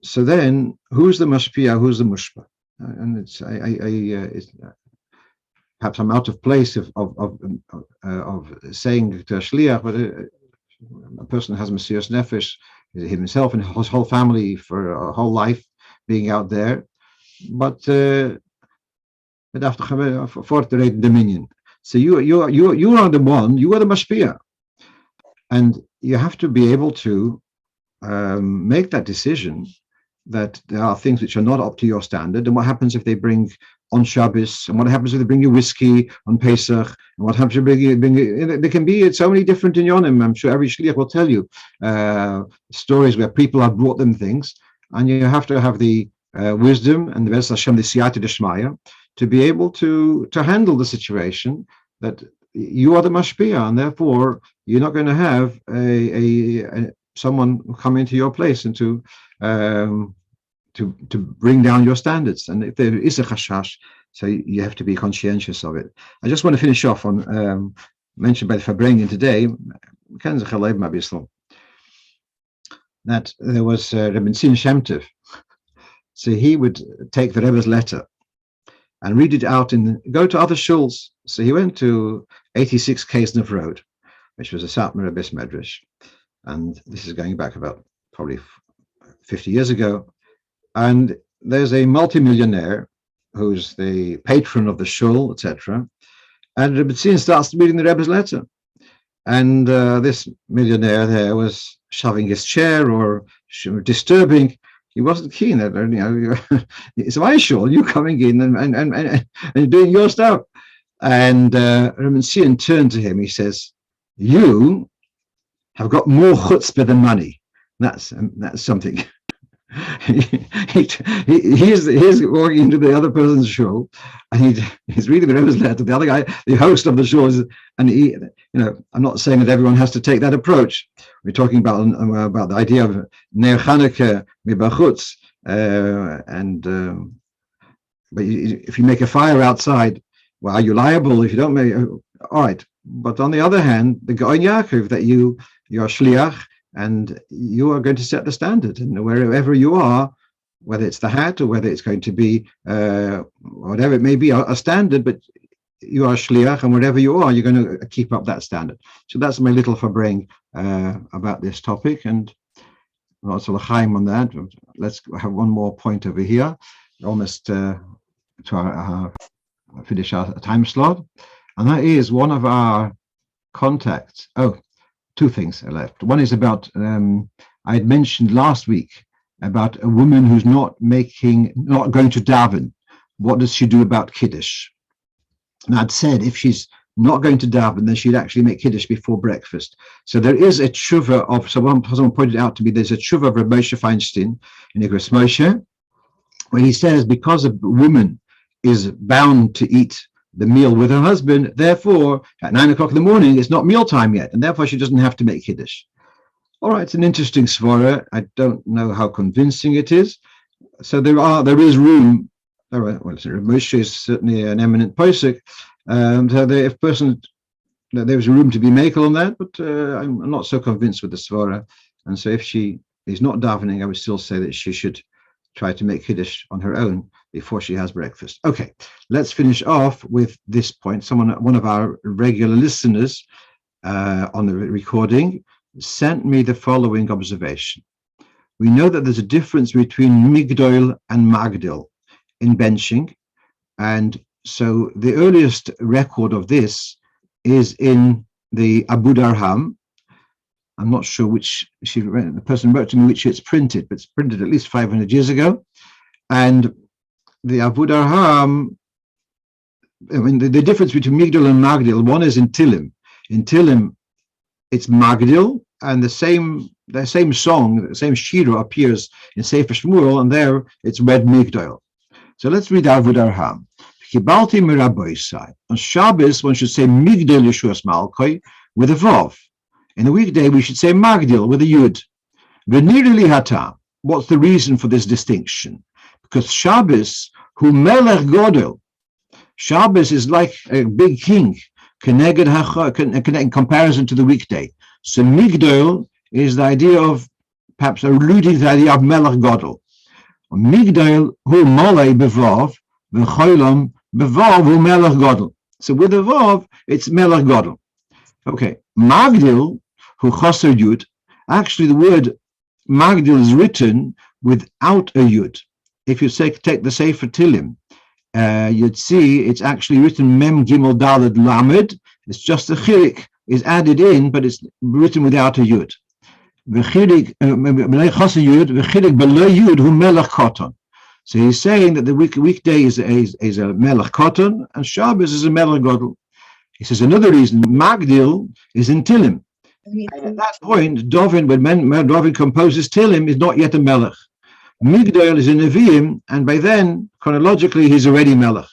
So then, who's the mashpia, who's the mushpa? And it's perhaps I'm out of place of saying to a shliach, but a person who has Mesiras Nefesh, himself and his whole family for a whole life being out there, but for the dominion. So you are the one, you are the mashpia, and you have to be able to make that decision that there are things which are not up to your standard. And what happens if they bring on Shabbos? And what happens if they bring you whiskey on Pesach? And what happens if they bring you, there can be so many different inyonim. I'm sure every shliach will tell you stories where people have brought them things, and you have to have the wisdom and the Be'ez Hashem, the siyata d'shmaya, to be able to handle the situation that you are the mashpia, and therefore you're not going to have someone come into your place and to bring down your standards. And if there is a chashash, so you have to be conscientious of it. I just want to finish off on mentioned by the Farbrengen today, that there was Rebbe Tzin Shem Tov. So he would take the Rebbe's letter and read it out and go to other shuls. So he went to 86 Kaysnev Road, which was a Satmar Rebbe's Medrash. And this is going back about probably 50 years ago. And there's a multimillionaire who's the patron of the shul, etc. And Rebbe Tzin starts reading the Rebbe's letter. And this millionaire there was shoving his chair or disturbing. He wasn't keen at it. It's my shul, you coming in and doing your stuff. And Rebbe Tzin turned to him. He says, "You have got more chutzpah than money." That's something. He's walking into the other person's shul, and he's reading the Rebbe's letter. The other guy, the host of the shul, and I'm not saying that everyone has to take that approach. We're talking about the idea of Ner Chanukah mibachutz, but if you make a fire outside, well, are you liable if you don't make? All right, but on the other hand, the Gaon Yaakov, that you're shliach, and you are going to set the standard, and wherever you are, whether it's the hat or whether it's going to be whatever it may be, a standard, but you are shliach, and wherever you are, you're going to keep up that standard. So that's my little Farbrengen about this topic, and lots of l'chaim on that. Let's have one more point over here, almost to finish our time slot, and that is one of our contacts. Oh, two things are left. One is about, I had mentioned last week about a woman who's not going to daven. What does she do about Kiddush? And I'd said if she's not going to daven, then she'd actually make Kiddush before breakfast. So there is a tshuva of, someone pointed out to me, there's a tshuva of Reb Moshe Feinstein in Igros Moshe, where he says because a woman is bound to eat the meal with her husband, therefore at 9 o'clock in the morning it's not mealtime yet, and therefore she doesn't have to make Kiddush. All right, it's an interesting svara. I don't know how convincing it is. So there is room. All right, well, Moshe is certainly an eminent posek. So there's room to be makel on that, but I'm not so convinced with the svara. And so if she is not davening, I would still say that she should try to make Kiddush on her own before she has breakfast. Okay, let's finish off with this point. One of our regular listeners on the recording sent me the following observation. We know that there's a difference between migdol and magdil in benching, and so the earliest record of this is in the Abu Darham. I'm not sure which the person wrote to me which it's printed, but it's printed at least 500 years ago. And the Abu Darham, I mean, the difference between migdol and magdil, one is in Tilim. In Tilim, it's magdil, and the same song, the same shiur appears in Sefer Shmuel, and there it's read migdol. So let's read Abu Darham. Kibalti miraboisai. On Shabbos, one should say migdol Yeshuas Malkoi with a vav. In the weekday, we should say magdil with a yud. V'nirili hatam. What's the reason for this distinction? Because Shabbos, hu melech godel. Shabbos is like a big king, in comparison to the weekday. So migdol is the idea of, perhaps alluding to the idea of melech godel. Migdol hu molei bevav, v'cholam bevav hu melech godel. So with the vav, it's melech godel. Okay, magdil hu chaser yud. Actually, the word magdil is written without a yud. If you take the Sefer Tilim, you'd see it's actually written mem gimel daled lamed. It's just the chirik is added in, but it's written without a yud. V'chirik chaser yud, v'chirik below yud hu melech koton. So he's saying that the weekday is a melech koton, and Shabbos is a melech godel. He says another reason, magdil is in Tilim. And at that point, Daven, when Daven composes Tilim, is not yet a melech. Migdol is in Nevi'im, and by then, chronologically, he's already melech.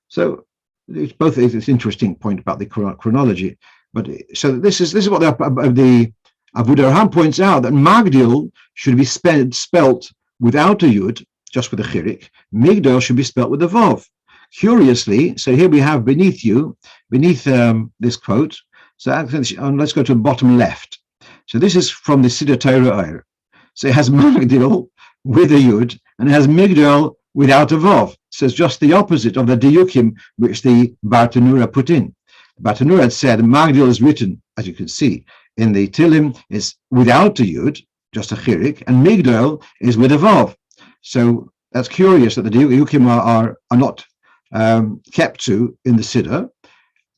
So it's both it's an interesting point about the chronology. But so this is what the Abu Darham points out, that magdil should be spelt without a yud, just with a chirik. Migdol should be spelt with a vav. Curiously, so here we have beneath this quote. So let's go to the bottom left. So this is from the Siddur Torah. So it has magdil with a yud, and it has migdal without a vav. So it's just the opposite of the diyukim which the Bartanura put in. Bartanura had said magdil is written, as you can see, in the Tilim is without a yud, just a chirik, and migdal is with a vav. So that's curious that the diyukim are not kept to in the Siddur.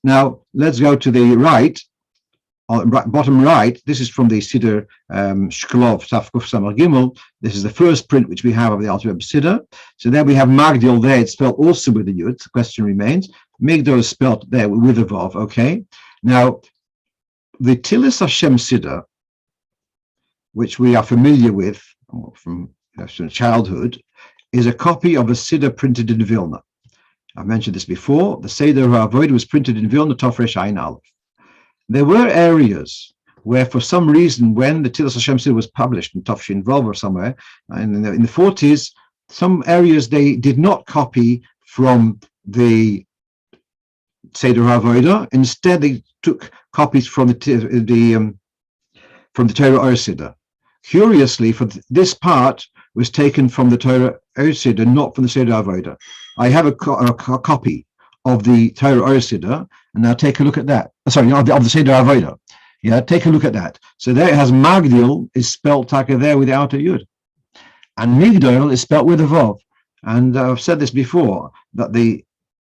Now let's go to the right, bottom right. This is from the Siddur Shklov Tafkuf Samar Gimel. This is the first print which we have of the Alter Rebbe Siddur. So there we have magdil there. It's spelled also with a yud. The question remains. Migdal is spelled there with a vav. Okay. Now the Tilis Hashem Siddur, which we are familiar with from childhood, is a copy of a Siddur printed in Vilna. I've mentioned this before. The Seder HaAvodah was printed in Vilna Tofresh Ayin Aleph. There were areas where, for some reason, when the Tilas Hashem Siddur was published in Tofshin Vov or somewhere in the 40s, some areas they did not copy from the Seder HaAvodah. Instead, they took copies from the Torah Or Siddur. Curiously, for this part was taken from the Torah Or Siddur, not from the Seder HaAvodah. I have a copy of the Torah Or Siddur, and now take a look at that. Sorry, of the Seder HaAvodah. Yeah, take a look at that. So there it has magdil is spelt taka there without a yud, and migdal is spelt with a vav. And I've said this before, that the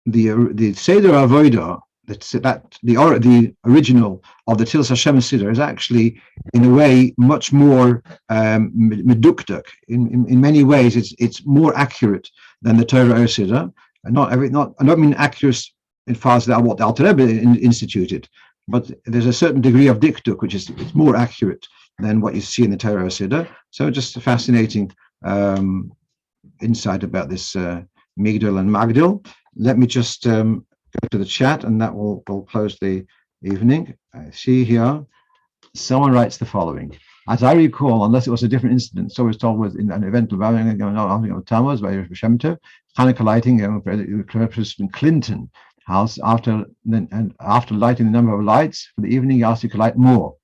Seder HaAvodah, the original of the Tilas Hashem Siddur, is actually in a way much more medukduk. In many ways, it's more accurate than the Torah Or Siddur. I don't mean accurate in far as what the Alter Rebbe instituted. But there's a certain degree of diktuk, which is it's more accurate than what you see in the Torah Siddur. So just a fascinating insight about this Migdal and Magdil. Let me just go to the chat, and that will close the evening. I see here someone writes the following. As I recall, unless it was a different incident, so it was told was in an event of Tammuz by Shemitah, Chanukah lighting, President Clinton house after lighting the number of lights for the evening, he asked if he could light more.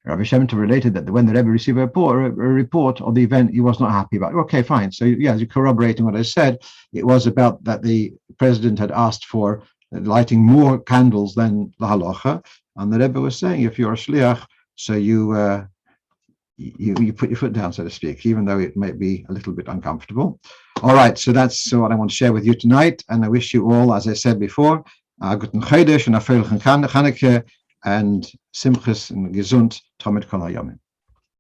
Rabbi Shemitah related that when the Rebbe received a report of the event, he was not happy about it. Okay, fine. So yeah, you're corroborating what I said. It was about that the president had asked for lighting more candles than the halacha, and the Rebbe was saying, if you're a shliach, so you put your foot down, so to speak, even though it might be a little bit uncomfortable. All right, so that's what I want to share with you tonight, and I wish you all, as I said before, guten Chodesh and a freilichen Chanukah and simchas and gesund tamid kol hayomim.